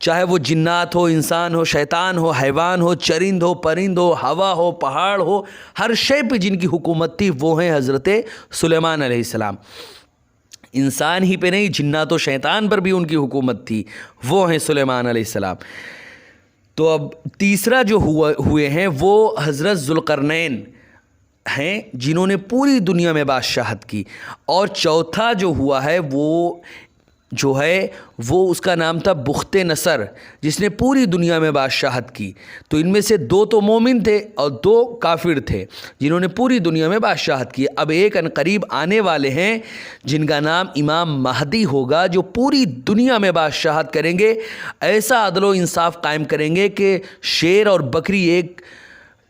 چاہے وہ جنات ہو، انسان ہو، شیطان ہو، حیوان ہو، چرند ہو، پرند ہو، ہوا ہو، پہاڑ ہو، ہر شے پہ جن کی حکومت تھی وہ ہیں حضرت سلیمان علیہ السلام۔ انسان ہی پہ نہیں، جنات و شیطان پر بھی ان کی حکومت تھی، وہ ہیں سلیمان علیہ السلام۔ تو اب تیسرا جو ہوئے ہیں وہ حضرت ذوالقرنین ہیں، جنہوں نے پوری دنیا میں بادشاہت کی۔ اور چوتھا جو ہوا ہے وہ اس کا نام تھا بخت نصر، جس نے پوری دنیا میں بادشاہت کی۔ تو ان میں سے 2 تو مومن تھے اور 2 کافر تھے جنہوں نے پوری دنیا میں بادشاہت کی۔ اب ایک ان قریب آنے والے ہیں جن کا نام امام مہدی ہوگا، جو پوری دنیا میں بادشاہت کریں گے، ایسا عدل و انصاف قائم کریں گے کہ شیر اور بکری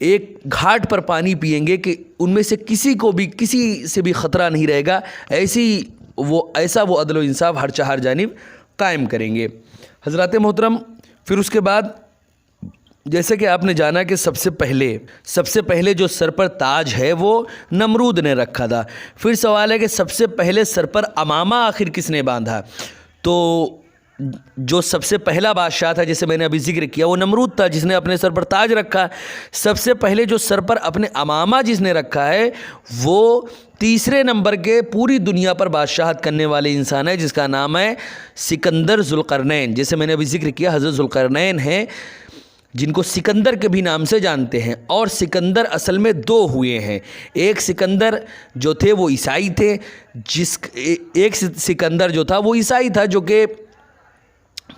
ایک گھاٹ پر پانی پئیں گے کہ ان میں سے کسی سے بھی خطرہ نہیں رہے گا۔ ایسا وہ عدل و انصاف ہر جانب قائم کریں گے۔ حضرات محترم، پھر اس کے بعد جیسے کہ آپ نے جانا کہ سب سے پہلے جو سر پر تاج ہے وہ نمرود نے رکھا تھا۔ پھر سوال ہے کہ سب سے پہلے سر پر امامہ آخر کس نے باندھا؟ تو جو سب سے پہلا بادشاہ تھا جسے میں نے ابھی ذکر کیا وہ نمرود تھا، جس نے اپنے سر پر تاج رکھا۔ سب سے پہلے جو سر پر اپنے امامہ جس نے رکھا ہے وہ تیسرے نمبر کے پوری دنیا پر بادشاہت کرنے والے انسان ہے، جس کا نام ہے سکندر ذوالقرنین۔ جیسے میں نے ابھی ذکر کیا حضرت ذوالقرنین ہیں جن کو سکندر کے بھی نام سے جانتے ہیں، اور سکندر اصل میں 2 ہوئے ہیں۔ ایک سکندر جو تھے وہ عیسائی تھے، ایک سکندر جو تھا وہ عیسائی تھا جو کہ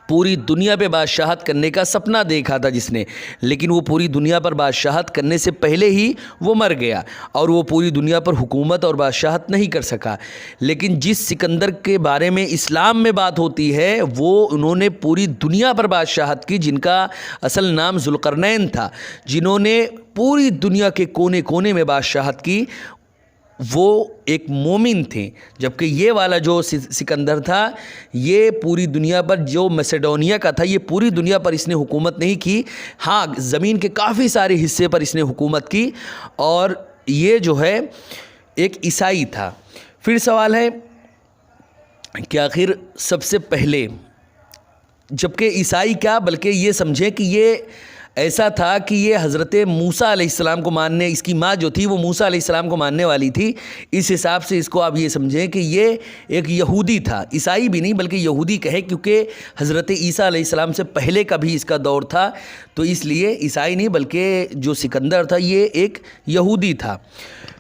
پوری دنیا پہ بادشاہت کرنے کا سپنا دیکھا تھا جس نے، لیکن وہ پوری دنیا پر بادشاہت کرنے سے پہلے ہی وہ مر گیا اور وہ پوری دنیا پر حکومت اور بادشاہت نہیں کر سکا۔ لیکن جس سکندر کے بارے میں اسلام میں بات ہوتی ہے انہوں نے پوری دنیا پر بادشاہت کی، جن کا اصل نام ذوالقرنین تھا، جنہوں نے پوری دنیا کے کونے کونے میں بادشاہت کی۔ وہ ایک مومن تھے، جبکہ یہ والا جو سکندر تھا یہ پوری دنیا پر، جو میسیڈونیا کا تھا، یہ پوری دنیا پر اس نے حکومت نہیں کی، ہاں زمین کے کافی سارے حصے پر اس نے حکومت کی، اور یہ جو ہے ایک عیسائی تھا۔ پھر سوال ہے کہ آخر سب سے پہلے، جبکہ عیسائی کیا بلکہ یہ سمجھیں کہ یہ ایسا تھا کہ یہ حضرت موسیٰ علیہ السلام کو ماننے، اس کی ماں جو تھی وہ موسیٰ علیہ السلام کو ماننے والی تھی، اس حساب سے اس کو آپ یہ سمجھیں کہ یہ ایک یہودی تھا، عیسائی بھی نہیں بلکہ یہودی کہے، کیونکہ حضرت عیسیٰ علیہ السلام سے پہلے کا بھی اس کا دور تھا، تو اس لیے عیسائی نہیں بلکہ جو سکندر تھا یہ ایک یہودی تھا۔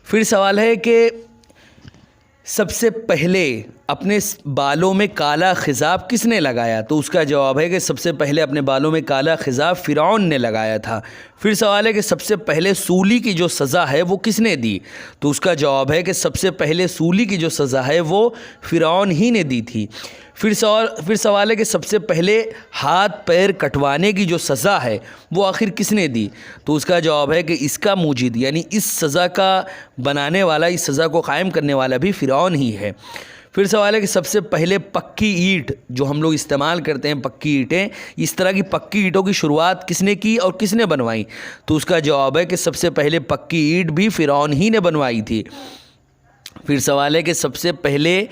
پھر سوال ہے کہ سب سے پہلے اپنے بالوں میں کالا خضاب کس نے لگایا؟ تو اس کا جواب ہے کہ سب سے پہلے اپنے بالوں میں کالا خضاب فرعون نے لگایا تھا۔ پھر سوال ہے کہ سب سے پہلے سولی کی جو سزا ہے وہ کس نے دی؟ تو اس کا جواب ہے کہ سب سے پہلے سولی کی جو سزا ہے وہ فرعون ہی نے دی تھی۔ پھر سوال ہے کہ سب سے پہلے ہاتھ پیر کٹوانے کی جو سزا ہے وہ آخر کس نے دی؟ تو اس کا جواب ہے کہ اس کا موجد یعنی اس سزا کا بنانے والا، اس سزا کو قائم کرنے والا بھی فرعون ہی ہے۔ پھر سوال ہے کہ سب سے پہلے پکی اینٹ جو ہم لوگ استعمال کرتے ہیں، پکی اینٹیں، اس طرح کی پکی اینٹوں کی شروعات کس نے کی اور کس نے بنوائی؟ تو اس کا جواب ہے کہ سب سے پہلے پکی اینٹ بھی فرعون ہی نے بنوائی تھی۔ پھر سوال ہے کہ سب سے پہلے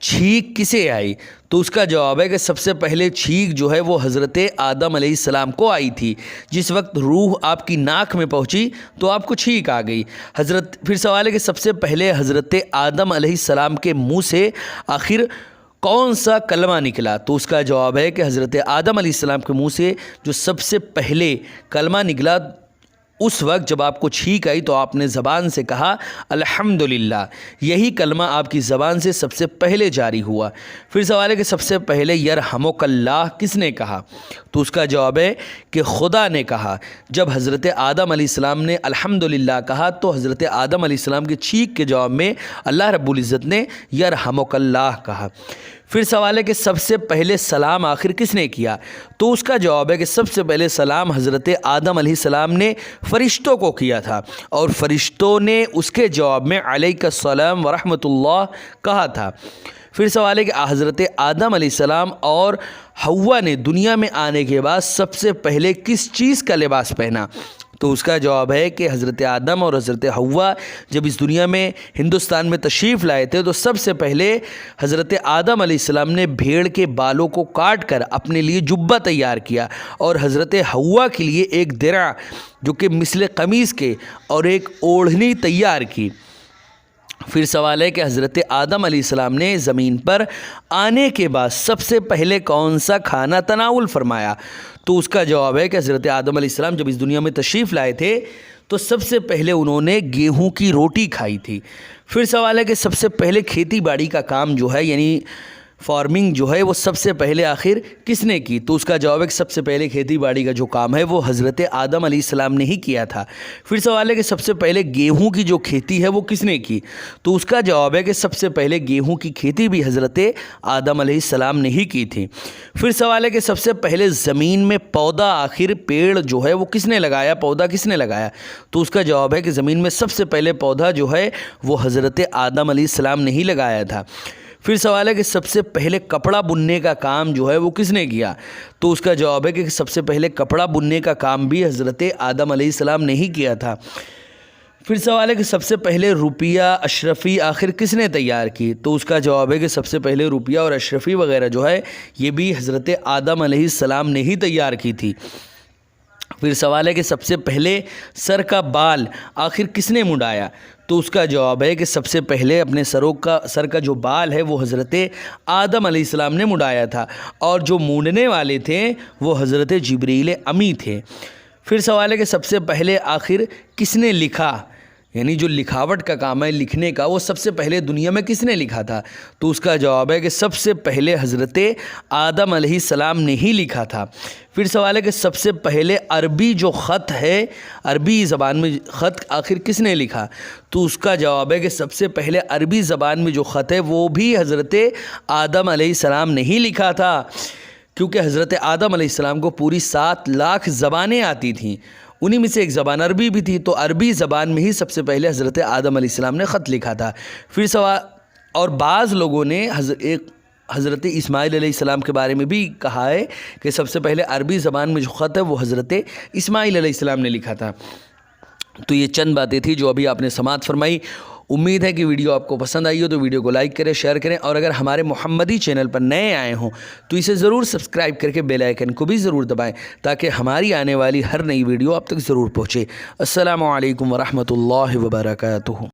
چھینک کسے آئی؟ تو اس کا جواب ہے کہ سب سے پہلے چھینک جو ہے وہ حضرت آدم علیہ السلام کو آئی تھی۔ جس وقت روح آپ کی ناک میں پہنچی تو آپ کو چھینک آ گئی۔ پھر سوال ہے کہ سب سے پہلے حضرت آدم علیہ السلام کے منہ سے آخر کون سا کلمہ نکلا؟ تو اس کا جواب ہے کہ حضرت آدم علیہ السلام کے منہ سے جو سب سے پہلے کلمہ نکلا اس وقت جب آپ کو چھینک آئی تو آپ نے زبان سے کہا الحمدللہ، یہی کلمہ آپ کی زبان سے سب سے پہلے جاری ہوا۔ پھر سوال ہے کہ سب سے پہلے یرحمک اللہ کس نے کہا؟ تو اس کا جواب ہے کہ خدا نے کہا۔ جب حضرت آدم علیہ السلام نے الحمدللہ کہا تو حضرت آدم علیہ السلام کے چھینک کے جواب میں اللہ رب العزت نے یرحمک اللہ کہا۔ پھر سوال ہے کہ سب سے پہلے سلام آخر کس نے کیا؟ تو اس کا جواب ہے کہ سب سے پہلے سلام حضرت آدم علیہ السلام نے فرشتوں کو کیا تھا، اور فرشتوں نے اس کے جواب میں علیک السلام ورحمۃ اللہ کہا تھا۔ پھر سوال ہے کہ حضرت آدم علیہ السلام اور حوا نے دنیا میں آنے کے بعد سب سے پہلے کس چیز کا لباس پہنا؟ تو اس کا جواب ہے کہ حضرت آدم اور حضرت حوا جب اس دنیا میں ہندوستان میں تشریف لائے تھے تو سب سے پہلے حضرت آدم علیہ السلام نے بھیڑ کے بالوں کو کاٹ کر اپنے لیے جبہ تیار کیا اور حضرت حوا کے لیے ایک درع جو کہ مثل قمیص کے اور ایک اوڑھنی تیار کی۔ پھر سوال ہے کہ حضرت آدم علیہ السلام نے زمین پر آنے کے بعد سب سے پہلے کون سا کھانا تناول فرمایا؟ تو اس کا جواب ہے کہ حضرت آدم علیہ السلام جب اس دنیا میں تشریف لائے تھے تو سب سے پہلے انہوں نے گیہوں کی روٹی کھائی تھی۔ پھر سوال ہے کہ سب سے پہلے کھیتی باڑی کا کام جو ہے یعنی فارمنگ جو ہے وہ سب سے پہلے آخر کس نے کی؟ تو اس کا جواب ہے کہ سب سے پہلے کھیتی باڑی کا جو کام ہے وہ حضرت آدم علیہ السلام نے ہی کیا تھا۔ پھر سوال ہے کہ سب سے پہلے گیہوں کی جو کھیتی ہے وہ کس نے کی؟ تو اس کا جواب ہے کہ سب سے پہلے گیہوں کی کھیتی بھی حضرت آدم علیہ السلام نے ہی کی تھی۔ پھر سوال ہے کہ سب سے پہلے زمین میں پودا آخر پیڑ جو ہے وہ کس نے لگایا، پودا کس نے لگایا؟ تو اس کا جواب ہے کہ زمین میں سب سے پہلے پودا جو ہے وہ حضرت آدم علیہ السلام نے ہی لگایا تھا۔ پھر سوال ہے کہ سب سے پہلے کپڑا بننے کا کام جو ہے وہ کس نے کیا؟ تو اس کا جواب ہے کہ سب سے پہلے کپڑا بننے کا کام بھی حضرت آدم علیہ السلام نے ہی کیا تھا۔ پھر سوال ہے کہ سب سے پہلے روپیہ اشرفی آخر کس نے تیار کی؟ تو اس کا جواب ہے کہ سب سے پہلے روپیہ اور اشرفی وغیرہ جو ہے یہ بھی حضرت آدم علیہ السلام نے ہی تیار کی تھی۔ پھر سوال ہے کہ سب سے پہلے سر کا بال آخر کس نے مڈایا؟ تو اس کا جواب ہے کہ سب سے پہلے اپنے سر کا جو بال ہے وہ حضرت آدم علیہ السلام نے مڈایا تھا اور جو مونڈنے والے تھے وہ حضرت جبریل امی تھے۔ پھر سوال ہے کہ سب سے پہلے آخر کس نے لکھا، یعنی جو لکھاوٹ کا کام ہے لکھنے کا، وہ سب سے پہلے دنیا میں کس نے لکھا تھا؟ تو اس کا جواب ہے کہ سب سے پہلے حضرت آدم علیہ السلام نے ہی لکھا تھا۔ پھر سوال ہے کہ سب سے پہلے عربی جو خط ہے، عربی زبان میں خط آخر کس نے لکھا؟ تو اس کا جواب ہے کہ سب سے پہلے عربی زبان میں جو خط ہے وہ بھی حضرت آدم علیہ السلام نے ہی لکھا تھا، کیونکہ حضرت آدم علیہ السلام کو پوری 7 لاکھ زبانیں آتی تھیں، انہی میں سے ایک زبان عربی بھی تھی، تو عربی زبان میں ہی سب سے پہلے حضرت آدم علیہ السلام نے خط لکھا تھا۔ پھر سوال، اور بعض لوگوں نے حضرت اسماعیل علیہ السلام کے بارے میں بھی کہا ہے کہ سب سے پہلے عربی زبان میں جو خط ہے وہ حضرت اسماعیل علیہ السلام نے لکھا تھا۔ تو یہ چند باتیں تھیں جو ابھی آپ نے سماعت فرمائی۔ امید ہے کہ ویڈیو آپ کو پسند آئی ہو تو ویڈیو کو لائک کریں، شیئر کریں، اور اگر ہمارے محمدی چینل پر نئے آئے ہوں تو اسے ضرور سبسکرائب کر کے بیل آئیکن کو بھی ضرور دبائیں تاکہ ہماری آنے والی ہر نئی ویڈیو آپ تک ضرور پہنچے۔ السلام علیکم ورحمۃ اللہ وبرکاتہ۔